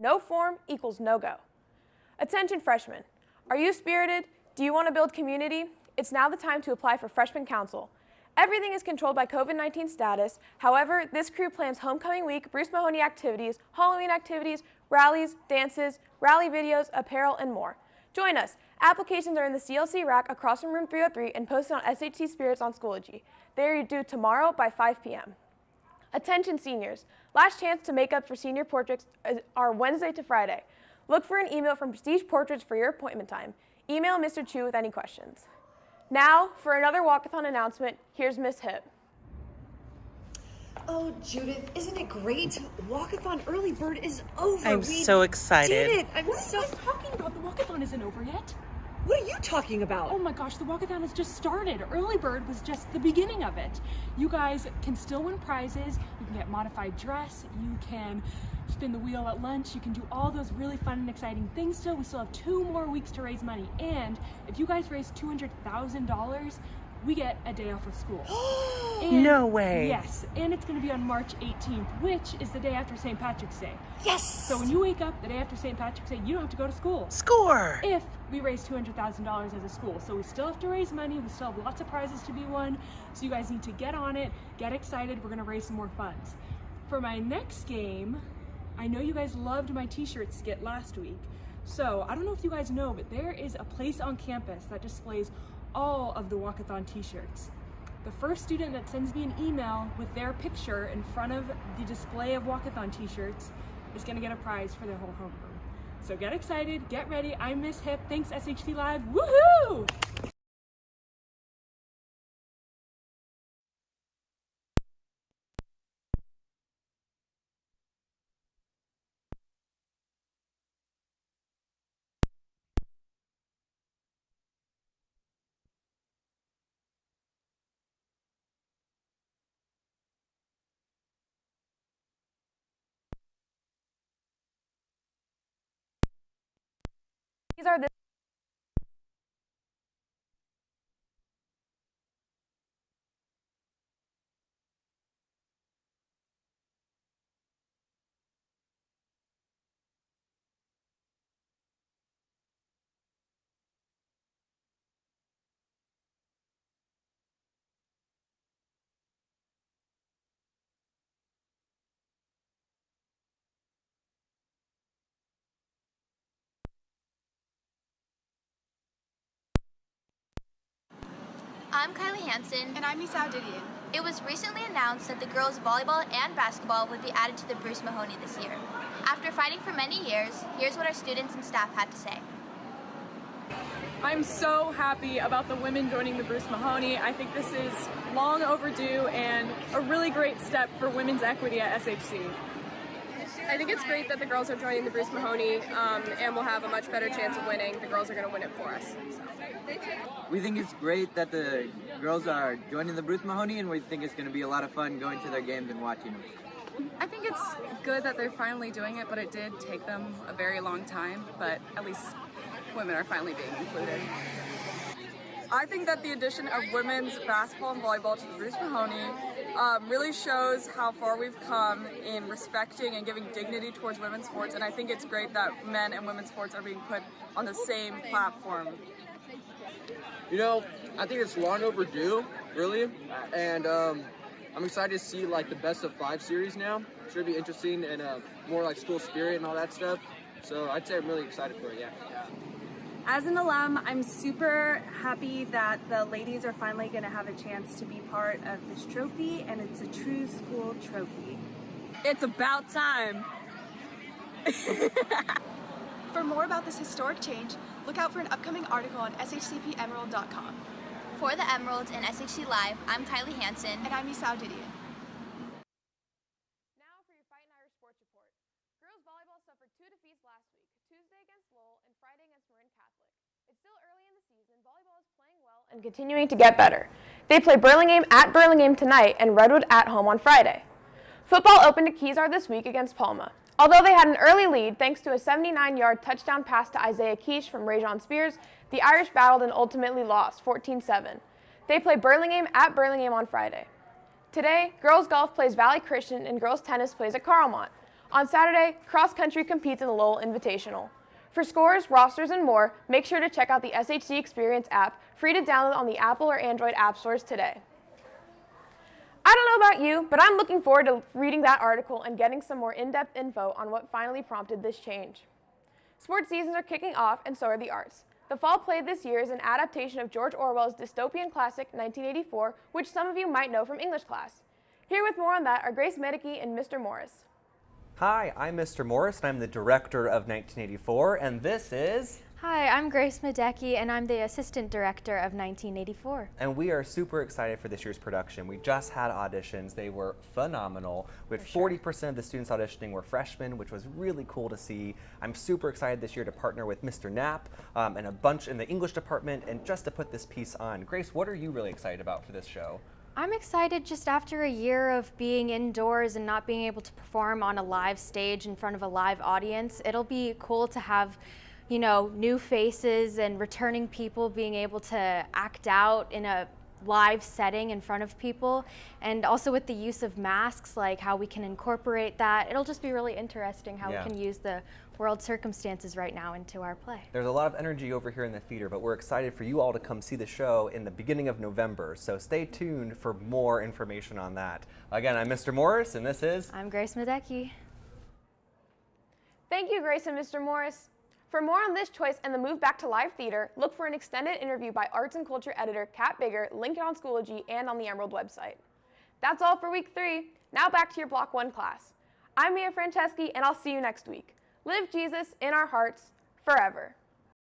No form equals no-go. Attention freshmen. Are you spirited? Do you want to build community? It's now the time to apply for Freshman Council. Everything is controlled by COVID-19 status. However, this crew plans homecoming week, Bruce Mahoney activities, Halloween activities, rallies, dances, rally videos, apparel, and more. Join us. Applications are in the CLC rack across from room 303 and posted on SHC Spirits on Schoology. They are due tomorrow by 5 p.m. Attention seniors. Last chance to make up for senior portraits are Wednesday to Friday. Look for an email from Prestige Portraits for your appointment time. Email Mr. Chu with any questions. Now, for another walkathon announcement, here's Miss Hip. Oh, Judith, isn't it great? Walkathon Early Bird is over. I'm so excited. Did it. What are you guys talking about? The walkathon isn't over yet. What are you talking about? Oh my gosh, the walkathon has just started. Early Bird was just the beginning of it. You guys can still win prizes. You can get modified dress. You can spin the wheel at lunch. You can do all those really fun and exciting things still. We still have 2 more weeks to raise money. And if you guys raise $200,000, we get a day off of school. No way. Yes, and it's going to be on March 18th, which is the day after St. Patrick's Day. Yes! So when you wake up the day after St. Patrick's Day, you don't have to go to school. Score! If we raise $200,000 as a school. So we still have to raise money. We still have lots of prizes to be won. So you guys need to get on it, get excited. We're going to raise some more funds. For my next game, I know you guys loved my t-shirt skit last week. So I don't know if you guys know, but there is a place on campus that displays all of the walkathon t-shirts. The first student that sends me an email with their picture in front of the display of walkathon t-shirts is going to get a prize for their whole homeroom. So get excited, get ready. I'm Miss Hip. Thanks SHC Live. Woohoo! These are the I'm Kylie Hansen. And I'm Isao Didion. It was recently announced that the girls' volleyball and basketball would be added to the Bruce Mahoney this year. After fighting for many years, here's what our students and staff had to say. I'm so happy about the women joining the Bruce Mahoney. I think this is long overdue and a really great step for women's equity at SHC. I think it's great that the girls are joining the Bruce Mahoney and we'll have a much better chance of winning. The girls are going to win it for us. So. We think it's great that the girls are joining the Bruce Mahoney, and we think it's going to be a lot of fun going to their games and watching them. I think it's good that they're finally doing it, but it did take them a very long time, but at least women are finally being included. I think that the addition of women's basketball and volleyball to the Bruce Mahoney really shows how far we've come in respecting and giving dignity towards women's sports, and I think it's great that men and women's sports are being put on the same platform. You know, I think it's long overdue, really, and I'm excited to see like the best of 5 series now. It's going to be interesting and more like school spirit and all that stuff. So I'd say I'm really excited for it, yeah. As an alum, I'm super happy that the ladies are finally going to have a chance to be part of this trophy, and it's a true school trophy. It's about time. For more about this historic change, look out for an upcoming article on shcpemerald.com. For the Emeralds and SHC Live, I'm Kylie Hansen. And I'm Isao Didion. Now for your Fight and Irish Sports Report. Girls volleyball suffered 2 defeats last week, Tuesday against Lowell and Friday against Marin Catholic. It's still early in the season, volleyball is playing well and continuing to get better. They play Burlingame at Burlingame tonight and Redwood at home on Friday. Football opened at Kezar this week against Palma. Although they had an early lead thanks to a 79-yard touchdown pass to Isaiah Quiche from Rajon Spears, the Irish battled and ultimately lost 14-7. They play Burlingame at Burlingame on Friday. Today, girls golf plays Valley Christian and girls tennis plays at Carlmont. On Saturday, cross country competes in the Lowell Invitational. For scores, rosters, and more, make sure to check out the SHC Experience app, free to download on the Apple or Android app stores today. I don't know about you, but I'm looking forward to reading that article and getting some more in-depth info on what finally prompted this change. Sports seasons are kicking off, and so are the arts. The fall play this year is an adaptation of George Orwell's dystopian classic 1984, which some of you might know from English class. Here with more on that are Grace Medicke and Mr. Morris. Hi, I'm Mr. Morris, and I'm the director of 1984, and this is... Hi, I'm Grace Medicke, and I'm the assistant director of 1984. And we are super excited for this year's production. We just had auditions. They were phenomenal. With 40% of the students auditioning were freshmen, which was really cool to see. I'm super excited this year to partner with Mr. Knapp and a bunch in the English department, and just to put this piece on. Grace, what are you really excited about for this show? I'm excited just after a year of being indoors and not being able to perform on a live stage in front of a live audience. It'll be cool to have, you know, new faces and returning people being able to act out in a live setting in front of people, and also with the use of masks, like how we can incorporate that. It'll just be really interesting how we can use the world circumstances right now into our play. There's a lot of energy over here in the theater, but we're excited for you all to come see the show in the beginning of November, so stay tuned for more information on that. Again, I'm Mr. Morris, and this is... I'm Grace Medicke. Thank you, Grace and Mr. Morris. For more on this choice and the move back to live theater, look for an extended interview by Arts and Culture editor Kat Bigger, linked on Schoology and on the Emerald website. That's all for week 3. Now back to your Block 1 class. I'm Mia Franceschi, and I'll see you next week. Live Jesus in our hearts forever.